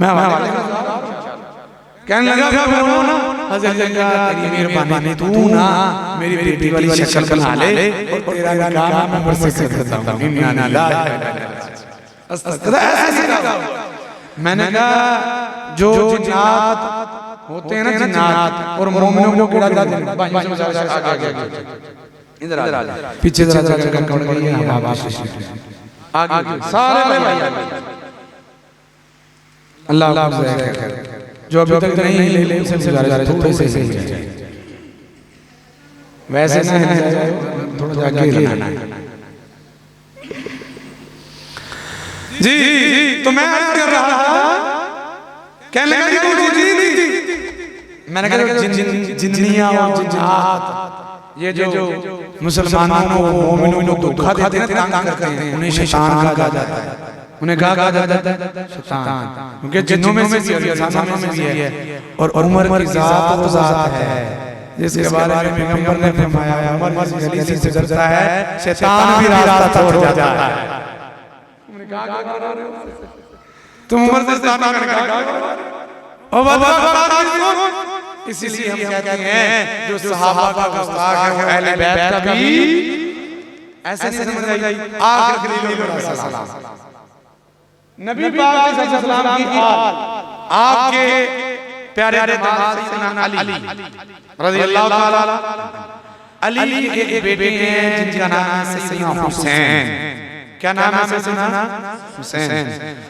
मैं हवाले कहने लगा, फिर वो ना हज़रत ने कहा तेरी मेहरबानी, तू ना मेरी बेटी वाली शक्ल बना ले और तेरा निकाह मैं उमर से कर देता हूं। इंना लिल्लाहि व इन्ना इलैहि राजिऊन। मैंने कहा जो जिन्नात होते हैं ना, जिन्नात और मोमिनों को गिरा देते हैं, इधर आ पीछे जरा जगह कम कर गई है। आगे सारे भाई अल्लाह जो अभी तक नहीं ले उनसे गुजारिश थोड़े से ही वैसे ना थोड़ा आगे लेना जी। तो मैं कर रहा था, कहने लगा कि जी मैंने कहा जिन्नियां और जिन्नात ये जो मुसलमानों को मोमिनों को धोखा देते हैं, तंग करते हैं, उन्हें शैतान कहा जाता है। उन्हें कहा जाता है शैतान, क्योंकि जिन्नों में से भी है, इंसानों में भी है। और उमर की जात वो जात है जिसके बारे में पैगंबर ने फरमाया उमर गली से गुजरता है शैतान भी रास्ता छोड़ जाता है। तुम उमर से शैतान का कहा इसीलिए हम कहते हैं जो सहाबा का गुस्ताख है वो अहले बैत का भी ऐसे नहीं समझ आई। आखिर खलील सलाम नबी पाक सल्लल्लाहु अलैहि वसल्लम की आपके प्यारे दामाद सैयदना अली रज़ियल्लाहु ताला अली के एक बेटे हैं जिनका नाम है सैयदना हुसैन। क्या नाम है सैयदना हुसैन?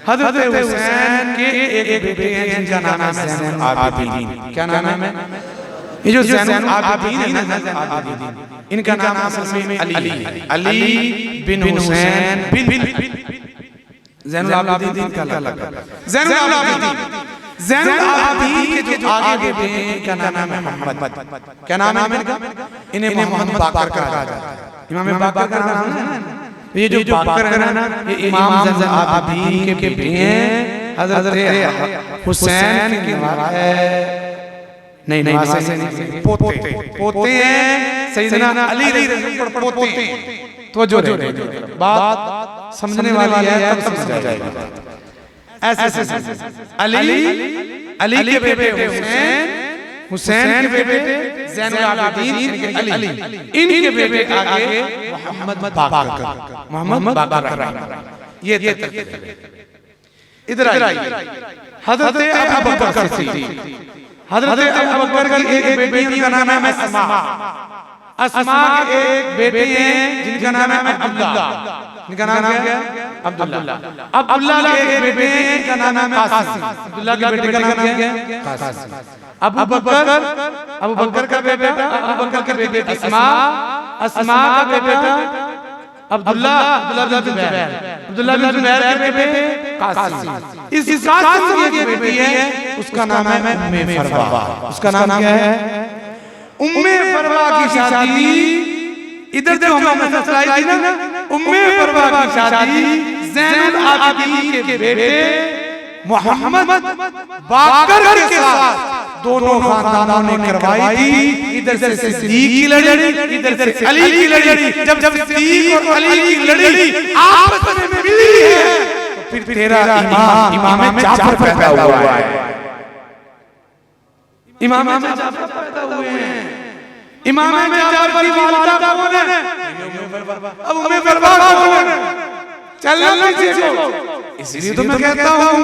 हज़रत हुसैन के एक बेटे हैं जिनका नाम है ज़ैनुल आबिदीन। क्या नाम है? ये जो ज़ैनुल आबिदीन है ना, ज़ैनुल आबिदीन इनका नाम असल में अली बिन हुसैन बिन ज़ैनुल आबिदीन का लक़ब। ज़ैनुल आबिदीन के जो आगे बेटे हैं इनका नाम है मोहम्मद। क्या नाम है इनका? इन्हें मोहम्मद बाकर कहा जाता है। इमाम बाकर का नाम है। ये जो बाकर है ना, ये इमाम ज़ैनुल आबिदीन के बेटे हैं, हज़रत हुसैन के नहीं पोते हैं सैयदना अली पोते हैं। तो जो बात समझने वाली है तब समझ जाएगा। ऐसे अली के बेटे हुसैन, हुसैन के बेटे ज़ैनुल आबिदीन अली, इनके बेटे आगे मोहम्मद बाकर। ये इधर आइए। हज़रत अबू बकर सिद्दीक़, हज़रत अबू बकर की एक बेटी का नाम है अस्मा। अस्मा के एक बेटे हैं जिनका नाम है अब्दुल्ला। इनका नाम क्या है? अब्दुल्ला। अब्दुल्ला के एक बेटे हैं जिनका नाम है कासिम। अब्दुल्ला के बेटे का नाम क्या है? कासिम। अबू बकर का बेटा, अबू बकर के बेटे अस्मा, अस्मा का बेटा अब्दुल्ला बिन जुबैर के बेटे कासिम। इस कासिम की बेटी है, उसका नाम है उम्मे फरवा। उसका नाम क्या है? उम्मे फरवा की शादी इधर जो हमने ससुराल थी ना, उम्मे फरवा की शादी ज़ैनुल आबिदीन के बेटे मोहम्मद बाकर के साथ दोनों खानदानों ने करवाई थी। इधर से सिद्दीक की लड़ी, इधर से अली की लड़ी। जब सिद्दीक और अली की लड़ी आपस में मिली है तो फिर तेरा इमाम जाफर पैदा हुआ है। इमाम जाफर पैदा हुए हैं। इमाम जाफर की वालिदा कौन है? अब उम्मे फरवा कौन है? चलना पीछे को। इसलिए तो मैं कहता हूँ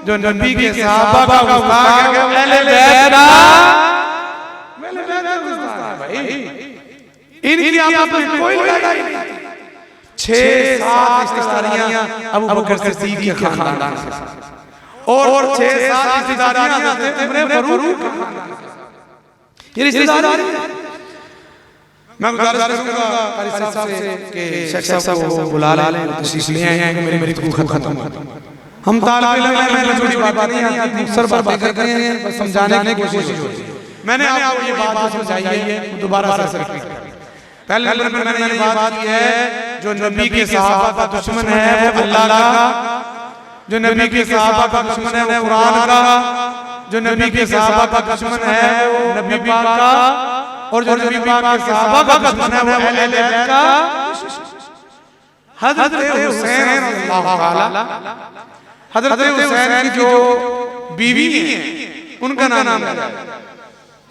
जो नबी के सहाबा का गुस्ताख है अहले बैत का भाई, इनकी आपस में कोई लड़ाई नहीं। 6-7 रिश्तेदारियां अबू बकर सिद्दीक के खानदान से और 6-7 रिश्तेदारियां उमर फारूक के खानदान से। ये रिश्तेदारी मैं गुजारिश करूंगा कारी साहब से कि शेख साहब को बुला लें, तशरीफ ले आए हैं। मेरी खत्म हम तालिब इल्म में छोटी बात नहीं आती, सर बात करते हैं, समझाने की कोशिश होती है। मैंने आपको ये बात समझाई है, दोबारा से रिपीट कर। पहले नंबर पर मैंने ये बात की है जो नबी के सहाबा का दुश्मन है वो अल्लाह का, जो नबी के सहाबा का दुश्मन है वो कुरान का, जो नबी के सहाबा का दुश्मन है वो नबी पाक का, और जो नबी पाक के सहाबा का दुश्मन है वो अहले बैत का। हज़रत हुसैन रज़ियल्लाहु ताला, हज़रत हुसैन की जो बीवी है उनका नाम है,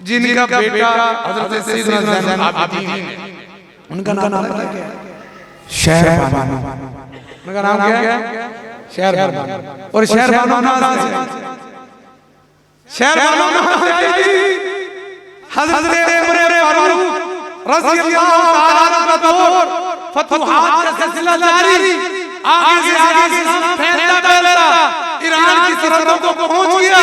जिनका बेटा हज़रत सैयदना ज़ैनुल आबिदीन है, उनका नाम क्या है? शहरबानो। उनका नाम क्या है? शहरबानो। और शहरबानो कहाँ से? शहरबानो कहाँ से आई? हज़रत उमर फारूक रज़ी अल्लाह ताला का दौर, फतूहात का सिलसिला जारी, आगे से आगे इस्लाम फैलता ईरान की सरहदों को पहुंच गया।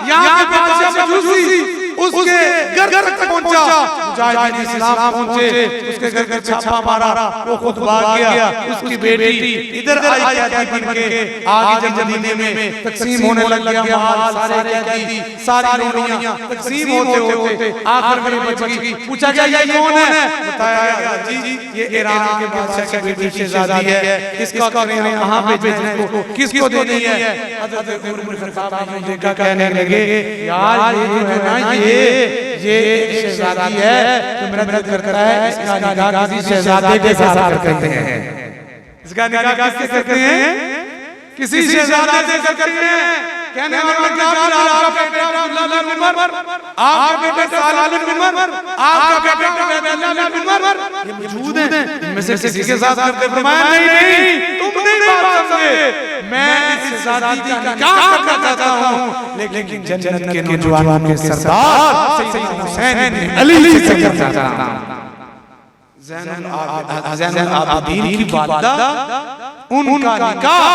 यहाँ पे बादशाह मजूसी उसके घर तक पहुंचा, मुजाहिदीन इस्लाम पहुंचे, उसके घर का छापा मारा, वो खुद भाग गया। उसकी बेटी इधर आई कैदी बन के, आगे जब मदीने में तकसीम होने लग गया माल, सारे कैदी सारी रोटियां तकसीम होते होते आखिर में बच गई। पूछा गया ये कौन है? बताया गया जी ये ईरान के बादशाह की बेटी शहजादी है, इसका कहाँ पे भेजना है, किसको देनी है? हज़रत उमर बिन खत्ताब ने देखा, कहने लगे यार ये जो है ना ये शहजादी है तो मेहनत करता है, इसका निकाह किसी शहजादे के साथ करते हैं। इसका निकाह किससे करते हैं? किसी शहजादे से करते हैं। कहने वाला क्या बोला? आपका बेटा अब्दुल्लाह बिन उमर, आपका बेटा सालिम बिन उमर, आपका बेटा अब्दुल्लाह बिन उमर ये मौजूद हैं, इनमें से किसी के साथ करते? फरमाया नहीं, तुम नहीं बात समझे, मैं इस शहजादी का निकाह करना चाहता हूं, लेकिन जन्नत के नौजवानों के सरदार सैयद हुसैन बिन अली से करना चाहता हूं। ज़ैनुल आबिदीन की वालिदा उनका निकाह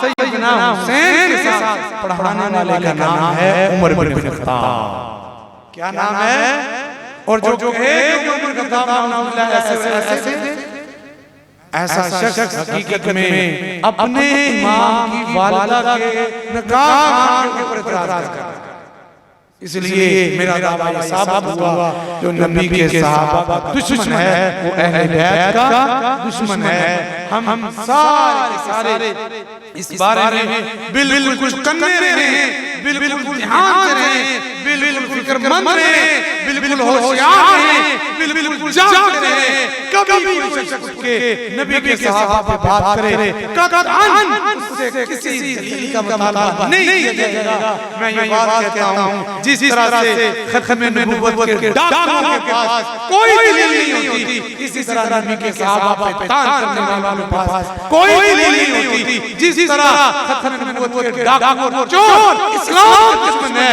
सैयदना हुसैन के साथ पढ़ाने वाले का नाम है उमर बिन खत्ताब। क्या नाम है? और जो कहे उमर बिन खत्ताब ऐसा शख्स हकीकत में अपने इमाम की वालिदा के निकाह के ऊपर इतराज कर रहा है। इसलिए मेरा दावा ये साबित हुआ जो नबी के सहाबा का दुश्मन है वो अहले बैत का दुश्मन है। हम सारे इस बारे में बिल्कुल कन्ने रहे, बिल्कुल ध्यान से रहे, बिल्कुल फिक्रमंद रहे, बिल्कुल होशियार रहे, बिल्कुल जाग रहे। कभी कोई शख्स के नबी के सहाबा पे बात करे कतअन उससे किसी दलील का मुतालबा नहीं किया जाएगा। मैं ये बात कहता हूं जिस तरह से खत्म नबूवत के डाकुओं के पास कोई दलील नहीं होती, इसी तरह नबी के सहाबा पे तान करने वालों के पास कोई दलील नहीं होती। जिस तरह खत्म नबूवत के डाकू और चोर इस्लाम के दुश्मन है,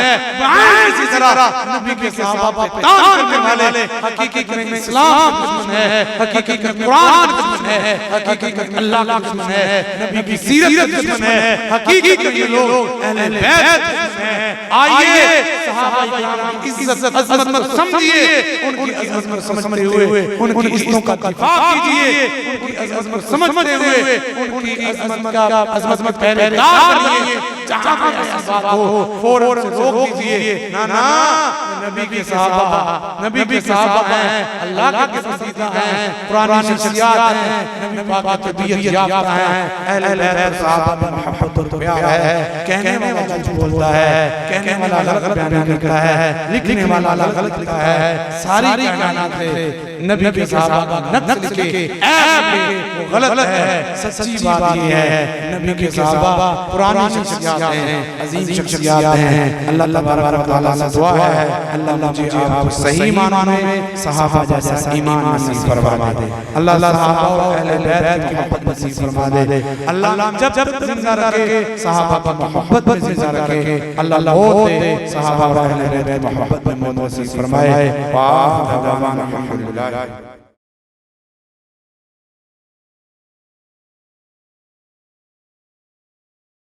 इसी तरह नबी के सहाबा पे तान करने वाले हकीकत में इस्लाम के दुश्मन है, हकीकत में कुरान के दुश्मन है, हकीकत में अल्लाह का दुश्मन है, नबी की सीरत के दुश्मन है, हकीकत में ये लोग अहले बैत के दुश्मन हैं। आइए सहाबा इकराम की इज्जत अज़मत समझिए, उनकी अज़मत समझते हुए उनकी इज्जतों का दिफा कीजिए, उनकी अज़मत समझते हुए उनकी अज़मत पहरेदार बनिए। जहां ऐसी बात हो फौरन से रोक दीजिए। ना नबी के सहाबा हैं, अल्लाह के पसंदीदा हैं, पुरानी शख्सियत हैं, नबी पाक की तबीयत याफ्ता हैं, अहले बैत सहाबा में मोहब्बत और प्यार है। कहने वाला झूठ बोलता है, कहने वाला गलत बयान करता है, लिखने वाला गलत लिखता है। सारी कायनात से नबी के सहाबा का नक्ल के ऐब वो गलत है। सच्ची बात ये है नबी के सहाबा पुरानी शख्सियत हैं, अजीम शख्सियत हैं। अल्लाह तबारक व तआला से दुआ है अल्लाह मुझे आप सही मानने में सहाबा जैसा ईमान नसीब फरमा दे। अल्लाह सहाबा और अहले बैत की मोहब्बत नसीब फरमा दे। अल्लाह जब तक जिंदा रखे सहाबा की मोहब्बत में जिंदा रखे। अल्लाह मौत दे सहाबा और अहले बैत की मोहब्बत में मौत नसीब फरमाए। वाह अल्हम्दुलिल्लाह।